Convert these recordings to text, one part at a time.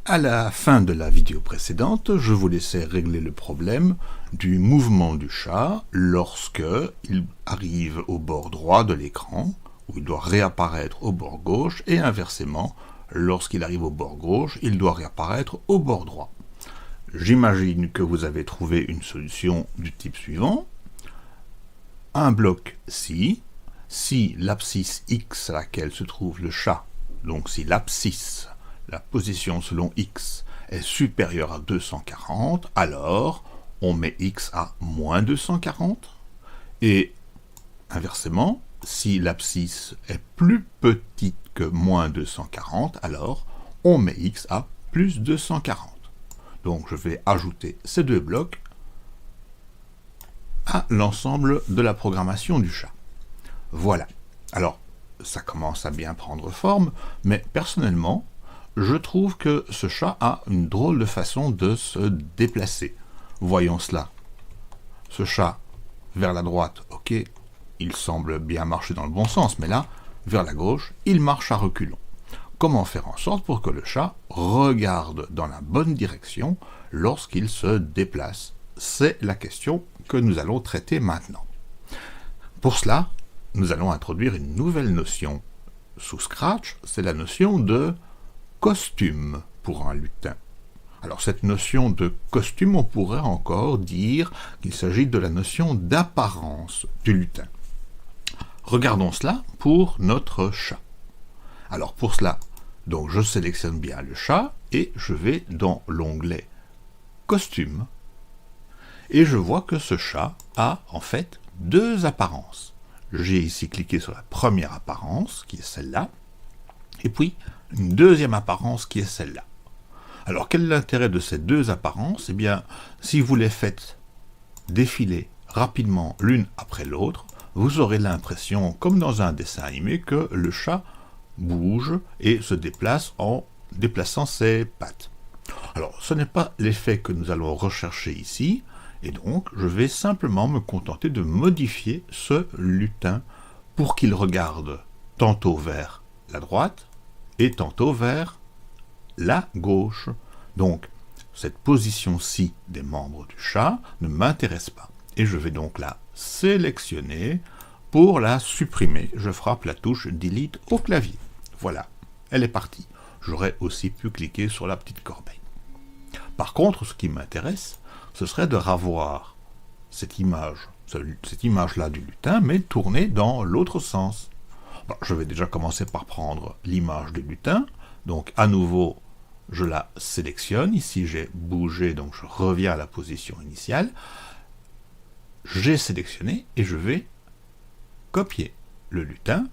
À la fin de la vidéo précédente, je vous laissais régler le problème du mouvement du chat lorsque il arrive au bord droit de l'écran, où il doit réapparaître au bord gauche, et inversement, lorsqu'il arrive au bord gauche, il doit réapparaître au bord droit. J'imagine que vous avez trouvé une solution du type suivant. Un bloc si l'abscisse x à laquelle se trouve le chat, donc si l'abscisse, la position selon x, est supérieure à 240, alors on met x à moins 240. Et inversement, si l'abscisse est plus petite que moins 240, alors on met x à plus 240. Donc je vais ajouter ces deux blocs à l'ensemble de la programmation du chat. Voilà. Alors, ça commence à bien prendre forme, mais personnellement, je trouve que ce chat a une drôle de façon de se déplacer. Voyons cela. Ce chat, vers la droite, ok, il semble bien marcher dans le bon sens, mais là, vers la gauche, il marche à reculons. Comment faire en sorte pour que le chat regarde dans la bonne direction lorsqu'il se déplace? C'est la question que nous allons traiter maintenant. Pour cela, nous allons introduire une nouvelle notion sous Scratch, c'est la notion de costume pour un lutin. Alors cette notion de costume, on pourrait encore dire qu'il s'agit de la notion d'apparence du lutin. Regardons cela pour notre chat. Alors pour cela, donc je sélectionne bien le chat et je vais dans l'onglet costume et je vois que ce chat a en fait deux apparences. J'ai ici cliqué sur la première apparence qui est celle-là et puis une deuxième apparence qui est celle-là. Alors quel est l'intérêt de ces deux apparences? Eh bien, si vous les faites défiler rapidement l'une après l'autre, vous aurez l'impression, comme dans un dessin animé, que le chat bouge et se déplace en déplaçant ses pattes. Alors, ce n'est pas l'effet que nous allons rechercher ici, et donc je vais simplement me contenter de modifier ce lutin pour qu'il regarde tantôt vers la droite et tantôt vers la gauche. Donc, cette position-ci des membres du chat ne m'intéresse pas. Et je vais donc la sélectionner. Pour la supprimer, je frappe la touche Delete au clavier. Voilà, elle est partie. J'aurais aussi pu cliquer sur la petite corbeille. Par contre, ce qui m'intéresse, ce serait de revoir cette image-là du lutin, mais tournée dans l'autre sens. Bon, je vais déjà commencer par prendre l'image du lutin. Donc, à nouveau, je la sélectionne. Ici, j'ai bougé, donc je reviens à la position initiale. J'ai sélectionné et je vais copier le lutin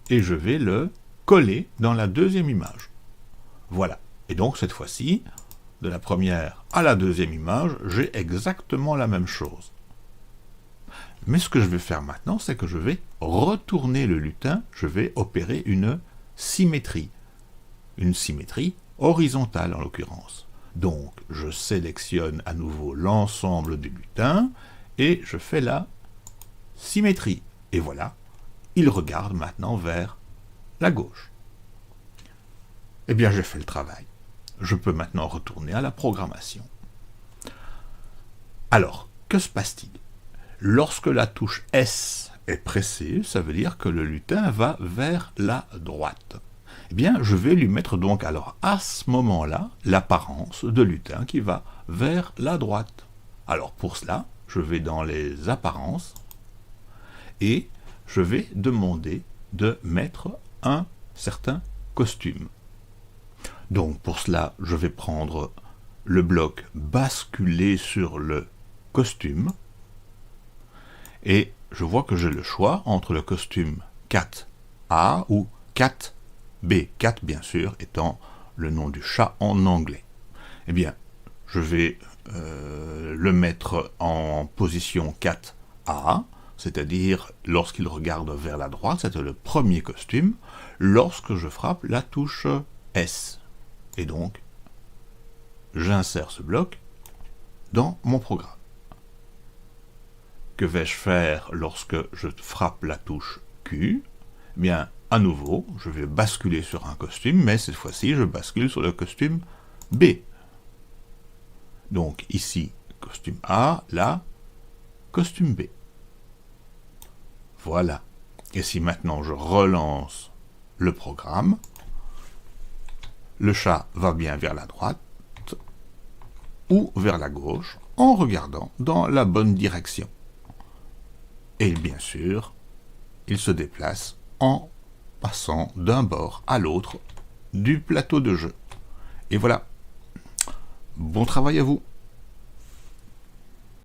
et je vais le coller dans la deuxième image. Voilà. Et donc, cette fois-ci, de la première à la deuxième image, j'ai exactement la même chose. Mais ce que je vais faire maintenant, c'est que je vais retourner le lutin, je vais opérer une symétrie horizontale en l'occurrence. Donc, je sélectionne à nouveau l'ensemble du lutin et je fais la symétrie. Et voilà, il regarde maintenant vers la gauche. Eh bien, j'ai fait le travail. Je peux maintenant retourner à la programmation. Alors, que se passe-t-il? Lorsque la touche S est pressée, ça veut dire que le lutin va vers la droite. Eh bien, je vais lui mettre donc alors à ce moment-là l'apparence de lutin qui va vers la droite. Alors pour cela, je vais dans les apparences et je vais demander de mettre un certain costume. Donc pour cela, je vais prendre le bloc basculer sur le costume et je vois que j'ai le choix entre le costume 4A ou 4B, 4 bien sûr étant le nom du chat en anglais. Eh bien, je vais le mettre en position 4A, c'est-à-dire lorsqu'il regarde vers la droite, c'est le premier costume, lorsque je frappe la touche S. Et donc, j'insère ce bloc dans mon programme. Que vais-je faire lorsque je frappe la touche Q? Eh bien, à nouveau, je vais basculer sur un costume, mais cette fois-ci, je bascule sur le costume B. Donc ici, costume A, là, costume B. Voilà. Et si maintenant je relance le programme, le chat va bien vers la droite ou vers la gauche en regardant dans la bonne direction. Et bien sûr, il se déplace en passant d'un bord à l'autre du plateau de jeu. Et voilà. Bon travail à vous.